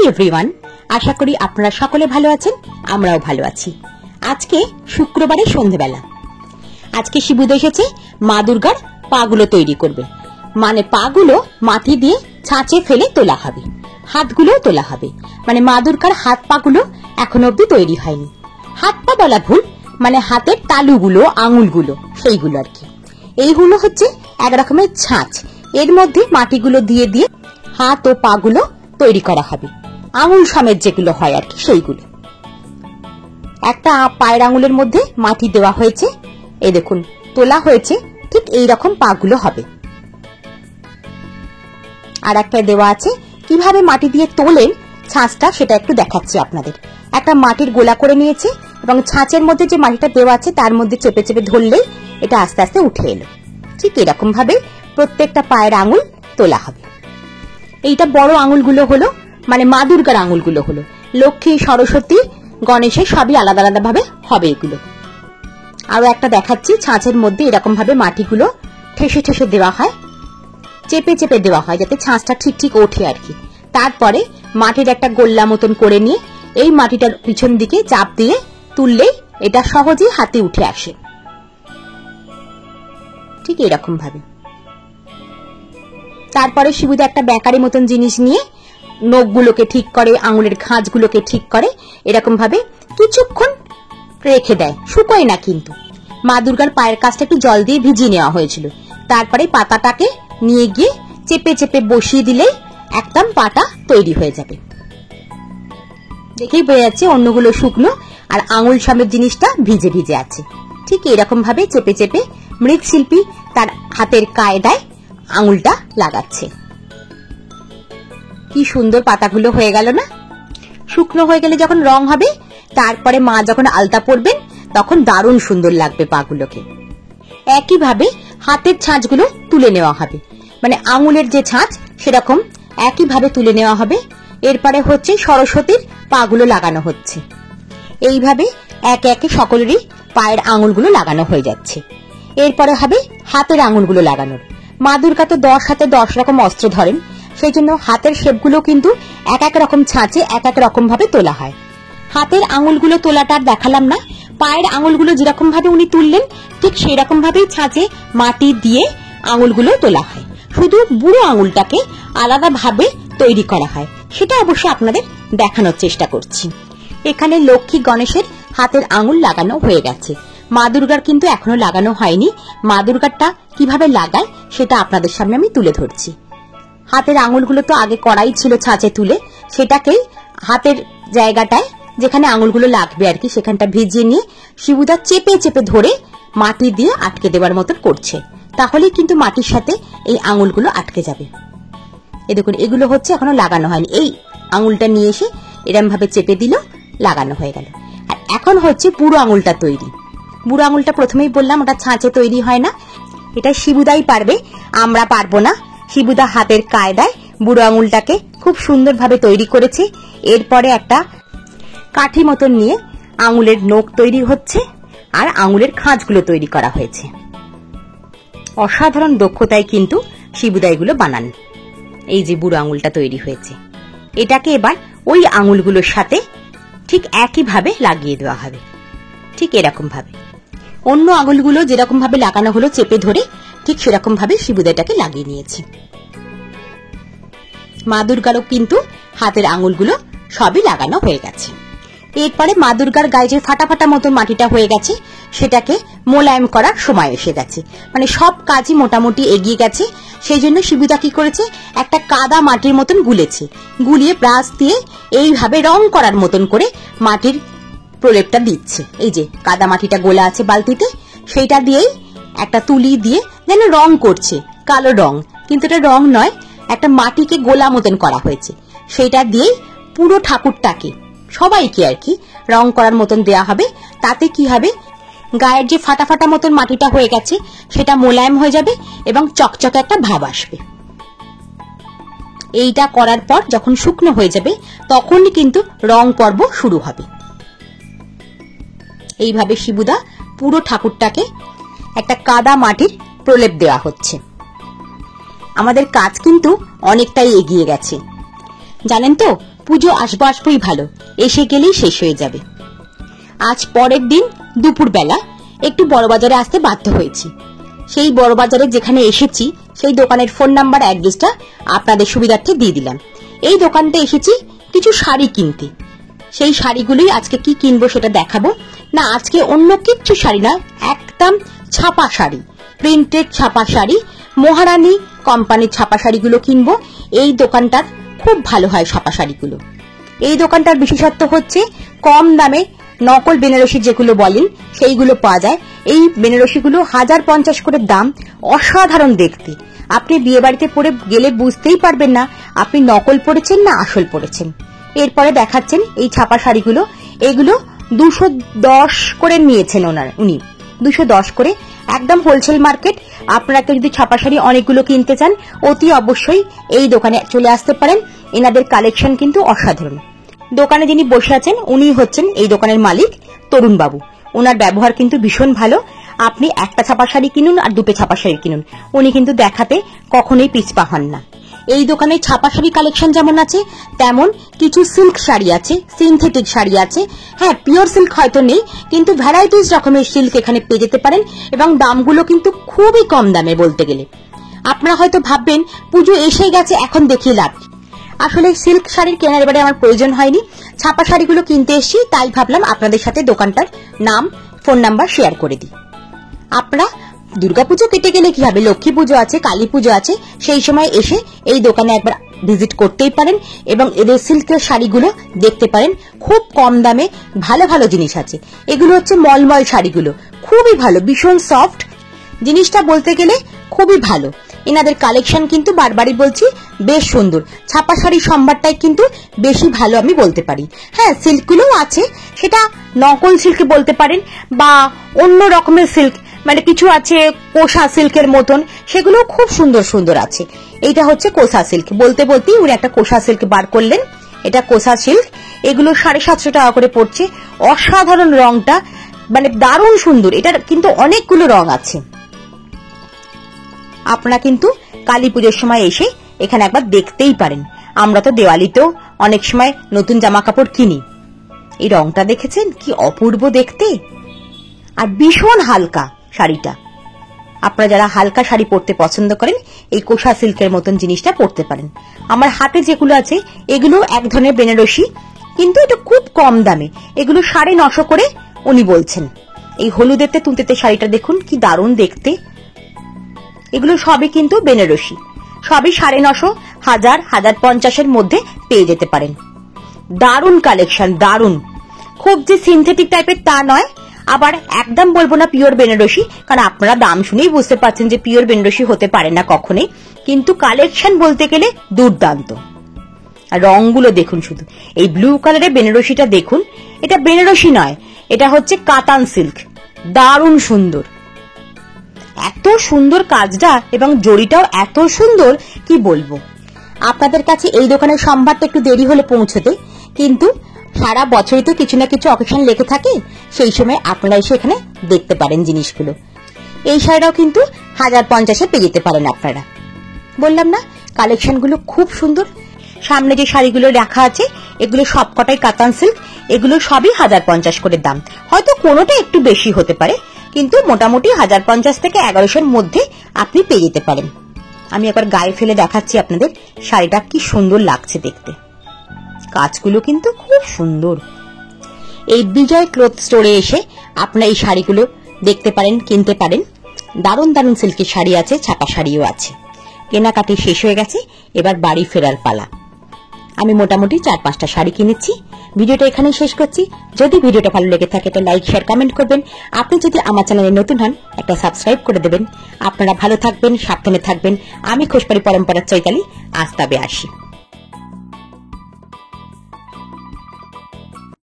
Everyone, আশা করি আপনারা সকলে ভালো আছেন, আমরাও ভালো আছি। আজকে শুক্রবারের সন্ধ্যেবেলা। আজকে শিবুদা এসেছে মা দুর্গার পাগুলো তৈরি করবে। মানে পাগুলো মাটি দিয়ে ছাঁচে ফেলে তোলা হবে, হাতগুলোও তোলা হবে। মানে মা দুর্গার হাত পাগুলো এখনো অব্দি তৈরি হয়নি। হাত পা বলা ভুল, মানে হাতের তালুগুলো, আঙুলগুলো, সেইগুলো আর কি। এইগুলো হচ্ছে এক রকমের ছাঁচ, এর মধ্যে মাটিগুলো দিয়ে দিয়ে হাত ও পাগুলো তৈরি করা হবে। আঙুল সমেত যেগুলো হয় আর কি, সেইগুলো। একটা পায়ের আঙুলের মধ্যে মাটি দেওয়া হয়েছে, এই দেখুন তোলা হয়েছে, ঠিক এই রকম পাগুলো হবে। আর একটা দেওয়া আছে, কিভাবে মাটি দিয়ে তোলেন ছাঁচটা সেটা একটু দেখাচ্ছি আপনাদের। একটা মাটির গোলা করে নিয়েছে এবং ছাঁচের মধ্যে যে মাটিটা দেওয়া আছে তার মধ্যে চেপে চেপে ধরলেই এটা আস্তে আস্তে উঠে এলো। ঠিক এরকম ভাবে প্রত্যেকটা পায়ের আঙুল তোলা হবে। এইটা বড় আঙুলগুলো হলো মানে মা দুর্গার আঙুলগুলো হলো। লক্ষ্মী, সরস্বতী, গণেশের সবই আলাদা আলাদা ভাবে হবে এগুলো। আরো একটা দেখাচ্ছি, ছাঁচের মধ্যে এরকম ভাবে মাটিগুলো ঠেসে ঠেসে দেওয়া হয়, চেপে চেপে দেওয়া হয় যাতে ছাঁচটা ঠিক ঠিক ওঠে আর কি। তারপরে মাটির একটা গোল্লা মতন করে নিয়ে এই মাটিটার পিছন দিকে চাপ দিয়ে তুললেই এটা সহজেই হাতে উঠে আসে, ঠিক এরকম ভাবে। তারপরে শিবুদা একটা বেকারি মতন জিনিস নিয়ে নখগুলোকে ঠিক করে, আঙুলের খাঁজগুলোকে ঠিক করে, এরকম ভাবে কিছুক্ষণ রেখে দেয়, শুকোয় না কিন্তু। মা দুর্গার পায়ের কাছটা একটু জল দিয়ে ভিজিয়ে নেওয়া হয়েছিল। তারপরে পাতাটাকে নিয়ে গিয়ে চেপে চেপে বসিয়ে দিলেই একদম পাটা তৈরি হয়ে যাবে। দেখেই বোঝা যাচ্ছে অন্যগুলো শুকনো আর আঙুল সমেত জিনিসটা ভিজে ভিজে আছে। ঠিক এরকম ভাবে চেপে চেপে মৃৎশিল্পী তার হাতের কায়দায় আঙুলটা লাগাচ্ছে। কি সুন্দর পাতাগুলো হয়ে গেল না? শুকনো হয়ে গেলে যখন রং হবে, তারপরে মা যখন আলতা পরবেন তখন দারুণ সুন্দর লাগবে পাগুলোকে। একইভাবে হাতের ছাঁচগুলো তুলে নেওয়া হবে, মানে আঙুলের যে ছাঁচ সেরকম একইভাবে তুলে নেওয়া হবে। এরপরে হচ্ছে সরস্বতীর পাগুলো লাগানো হচ্ছে। এইভাবে একে একে সকলেরই পায়ের আঙুলগুলো লাগানো হয়ে যাচ্ছে। এরপরে হবে হাতের আঙুলগুলো লাগানোর। মা দুর্গা তো 10 হাতে 10 রকম অস্ত্র ধরেন, সেই জন্য হাতের শেপগুলো কিন্তু এক এক রকম ছাঁচে এক এক রকম ভাবে তোলা হয়। হাতের আঙুলগুলো তোলাটা আর দেখালাম না, পায়ের আঙুলগুলো যেরকম ভাবে উনি তুললেন ঠিক সেই রকম ভাবেই ছাঁচে মাটি দিয়ে আঙুলগুলো তোলা হয়। শুধু বুড়ো আঙুলটাকে আলাদা ভাবে তৈরি করা হয়, সেটা অবশ্য আপনাদের দেখানোর চেষ্টা করছি। এখানে লক্ষ্মী, গণেশের হাতের আঙুল লাগানো হয়ে গেছে, মা দুর্গার কিন্তু এখনো লাগানো হয়নি। মা দুর্গারটা কিভাবে লাগায় সেটা আপনাদের সামনে আমি তুলে ধরছি। হাতের আঙুলগুলো তো আগে করাই ছিল ছাঁচে তুলে, সেটাকেই হাতের জায়গাটায় যেখানে আঙুলগুলো লাগবে আর কি সেখানটা ভিজিয়ে নিয়ে শিবুদা চেপে চেপে ধরে মাটি দিয়ে আটকে দেওয়ার মতন করছে। তাহলেই কিন্তু মাটির সাথে এই আঙুলগুলো আটকে যাবে। এই দেখুন, এগুলো হচ্ছে এখনো লাগানো হয়নি। এই আঙুলটা নিয়ে এসে এরম ভাবে চেপে দিল, লাগানো হয়ে গেল। আর এখন হচ্ছে বুড়ো আঙুলটা তৈরি। বুড়ো আঙুলটা প্রথমেই বললাম ওটা ছাঁচে তৈরি হয় না, এটা শিবুদাই পারবে, আমরা পারবো না। শিবুদা হাতের কায়দায় বুড়ো আঙুলটাকে খুব সুন্দরভাবে তৈরি করেছে। এরপরে একটা কাঠি মতন নিয়ে আঙুলের নখ তৈরি হচ্ছে আর আঙুলের খাঁজগুলো তৈরি করা হয়েছে। অসাধারণ দক্ষতায় কিন্তু শিবুদা এগুলো বানান। এই যে বুড়ো আঙুলটা তৈরি হয়েছে, এটাকে এবার ওই আঙুলগুলোর সাথে ঠিক একইভাবে লাগিয়ে দেওয়া হবে, ঠিক এরকম ভাবে। অন্য আঙুলগুলো যেরকম ভাবে লাগানো হলো চেপে ধরে, ঠিক সেরকম ভাবে শিবুদা এটাকে লাগিয়ে নিয়েছে। মা দুর্গারও কিন্তু হাতের আঙুলগুলো সবই লাগানো হয়ে গেছে। এরপরে মা দুর্গার গায়ে যে ফাটা ফাটা মতো মাটিটা হয়ে গেছে সেটাকে মোলায়েম করার সময় এসে গেছে। মানে সব কাজই মোটামুটি এগিয়ে গেছে। সেই জন্য শিবুদা কি করেছে, একটা কাদা মাটির মতন গুলেছে, গুলিয়ে ব্রাশ দিয়ে এইভাবে রং করার মতন করে মাটির প্রলেপটা দিচ্ছে। এই যে কাদা মাটিটা গোলা আছে বালতিতে, সেইটা দিয়েই একটা তুলি দিয়ে যেন রং করছে, কালো রং, কিন্তু এটা রং নয়, একটা মাটিকে গোলা মতন করা হয়েছে। সেইটা দিয়েই পুরো ঠাকুরটাকে সবাইকে আর কি রং করার মতন দেয়া হবে। তাতে কি হবে, গায়ের যে ফাটা ফাটা মতন মাটিটা হয়ে গেছে সেটা মোলায়েম হয়ে যাবে এবং চকচকে একটা ভাব আসবে। এইটা করার পর যখন শুকনো হয়ে যাবে তখনই কিন্তু রং পর্ব শুরু হবে। এইভাবে শিবুদা পুরো ঠাকুরটাকে একটা কাদা মাটির প্রলেপ দেওয়া হচ্ছে। আমাদের কাজ কিন্তু অনেকটাই এগিয়ে গেছে। জানেন তো, পুজো আসবোই ভালো, এসে গেলেই শেষ হয়ে যাবে। আজ পরের দিন দুপুরবেলা একটু বড় বাজারে আসতে বাধ্য হয়েছি। সেই বড় বাজারে যেখানে এসেছি সেই দোকানের ফোন নাম্বার অ্যাড্রেসটা আপনাদের সুবিধার্থে দিয়ে দিলাম। এই দোকানটা এসেছি কিছু শাড়ি কিনতে। সেই শাড়িগুলোই আজকে কি কিনবো সেটা দেখাবো। না, আজকে অন্য কিচ্ছু শাড়ি না, একদম ছাপা শাড়ি, প্রিন্টেড ছাপা শাড়ি, মহারানী কোম্পানির ছাপা শাড়িগুলো কিনবো। এই দোকানটার খুব ভালো হয় ছাপা শাড়িগুলো। এই দোকানটার বিশেষত্ব হচ্ছে কম দামে নকল বেনারসি যেগুলো বলেন সেইগুলো পাওয়া যায়। এই বেনারসিগুলো 1050 করে দাম, অসাধারণ দেখতে। আপনি বিয়ে বাড়িতে পরে গেলে বুঝতেই পারবেন না আপনি নকল পরেছেন না আসল পরেছেন। এরপরে দেখাচ্ছেন এই ছাপা শাড়িগুলো, এগুলো 210 করে নিয়েছেন উনি 210 করে, একদম হোলসেল মার্কেট। আপনারা যদি ছাপা শাড়ি অনেকগুলো কিনতে চান অতি অবশ্যই এই দোকানে চলে আসতে পারেন। এনাদের কালেকশন কিন্তু অসাধারণ। দোকানে যিনি বসে আছেন উনি হচ্ছেন এই দোকানের মালিক তরুণ বাবু। ওনার ব্যবহার কিন্তু ভীষণ ভালো। আপনি একটা ছাপা শাড়ি কিনুন আর দুটো ছাপা শাড়ি কিনুন, উনি কিন্তু দেখাতে কখনোই পিছপা হন না। এই দোকানে ছাপা শাড়ি কালেকশন যেমন আছে তেমন কিছু সিল্ক শাড়ি আছে, সিনথেটিক শাড়ি আছে। হ্যাঁ, পিওর সিল্ক হয়তো নেই, কিন্তু ভ্যারাইটিস রকমের সিল্ক এখানে পেয়ে যেতে পারেন এবং দামগুলো কিন্তু খুবই কম দামে বলতে গেলে। আপনারা হয়তো ভাববেন পুজো এসে গেছে এখন দেখিয়ে লাভ। আসলে সিল্ক শাড়ির কেনার এবারে আমার প্রয়োজন হয়নি, ছাপা শাড়িগুলো কিনতে এসেছি, তাই ভাবলাম আপনাদের সাথে দোকানটার নাম ফোন নাম্বার শেয়ার করে দিই। আপনারা দুর্গাপুজো কেটে গেলে কি হবে, লক্ষ্মী পুজো আছে, কালী পুজো আছে, সেই সময় এসে এই দোকানে একবার ভিজিট করতেই পারেন এবং এদের সিল্কের শাড়িগুলো দেখতে পারেন। খুব কম দামে ভালো ভালো জিনিস আছে। এগুলো হচ্ছে মলমল শাড়িগুলো, খুবই ভালো, ভীষণ সফট জিনিসটা বলতে গেলে খুবই ভালো। এনাদের কালেকশন কিন্তু বারবারই বলছি বেশ সুন্দর। ছাপা শাড়ির সম্ভারটাই কিন্তু বেশি ভালো আমি বলতে পারি। হ্যাঁ, সিল্কগুলোও আছে, সেটা নকল সিল্ক বলতে পারেন বা অন্য রকমের সিল্ক, মানে কিছু আছে কোষা সিল্কের মতন, সেগুলো খুব সুন্দর সুন্দর আছে। এইটা হচ্ছে কোষা সিল্ক, বলতে বলতেই উনি একটা কোষা সিল্ক বার করলেন। এটা কোষা সিল্ক, এগুলো 750 টাকা করে পড়ছে। অসাধারণ রংটা, মানে দারুণ সুন্দর। এটার কিন্তু অনেকগুলো রং আছে। আপনারা কিন্তু কালী পুজোর সময় এসে এখানে একবার দেখতেই পারেন। আমরা তো দেওয়ালিতেও অনেক সময় নতুন জামা কাপড় কিনি। এই রংটা দেখেছেন কি অপূর্ব দেখতে, আর ভীষণ হালকা শাড়িটা। আপনারা যারা হালকা শাড়ি পরতে পছন্দ করেন এই কোষা সিল্কের মতন জিনিসটা পরতে পারেন। আমার হাতে যেগুলো আছে এগুলো এক ধরনের বেনারসি, কিন্তু এটা খুব কম দামে। এগুলো 950 করে উনি বলছেন। এই হলুদেতে তুঁতেতে শাড়িটা দেখুন কি দারুণ দেখতে। এগুলো সবই কিন্তু বেনারসি, সবই 950, 1000, 1050 মধ্যে পেয়ে যেতে পারেন। দারুণ কালেকশন, দারুণ। খুব যে সিনথেটিক টাইপের তা নয়, আবার একদম বলবো না পিওর বেনারসি, কারণ আপনারা দাম শুনেই বুঝতে পারছেন যে পিওর বেনারসি হতে পারে না কখনোই, কিন্তু কালেকশন বলতে গেলে দুর্দান্ত। আর রংগুলো দেখুন শুধু, এই ব্লু কালারের বেনারসিটা দেখুন, এটা বেনারসি নয়, এটা হচ্ছে কাতান সিল্ক, দারুণ সুন্দর। এত সুন্দর কাজটা এবং জড়িটাও এত সুন্দর কি বলবো। আপনাদের কাছে এই দোকানের সম্ভারটা একটু দেরি হলে পৌঁছতে, কিন্তু সারা বছরই তো কিছু না কিছু অকেশন লেগে থাকে, সেই সময় আপনারা এসে এখানে দেখতে পারেন জিনিসগুলো। এই শাড়িটাও কিন্তু 1050 পেয়ে যেতে পারেন আপনারা। বললাম না কালেকশনগুলো খুব সুন্দর। সামনে যে শাড়িগুলো রাখা আছে এগুলো সবকটাই কাতান সিল্ক, এগুলো সবই 1050 করে দাম। হয়তো কোনোটা একটু বেশি হতে পারে, কিন্তু মোটামুটি 1050 থেকে 1100 মধ্যে আপনি পেয়ে যেতে পারেন। আমি একবার গায়ে ফেলে দেখাচ্ছি আপনাদের শাড়িটা কি সুন্দর লাগছে দেখতে। কাজগুলো কিন্তু খুব সুন্দর। এই বিজয় ক্লথ স্টোরে এসে আপনারা এই শাড়িগুলো দেখতে পারেন, কিনতে পারেন। দারুণ দারুণ সিল্কের শাড়ি আছে, ছাপা শাড়িও আছে। কেনাকাটি শেষ হয়ে গেছে, এবার বাড়ি ফেরার পালা। আমি মোটামুটি 4-5টা শাড়ি কিনেছি। ভিডিওটা এখানে শেষ করছি। যদি ভিডিওটা ভালো লেগে থাকে তো লাইক, শেয়ার, কমেন্ট করবেন। আপনি যদি আমার চ্যানেলে নতুন হন একটা সাবস্ক্রাইব করে দেবেন। আপনারা ভালো থাকবেন, সাবধানে থাকবেন। আমি খোসবাড়ি পরম্পরা চৈতালি, আজ তবে আসি।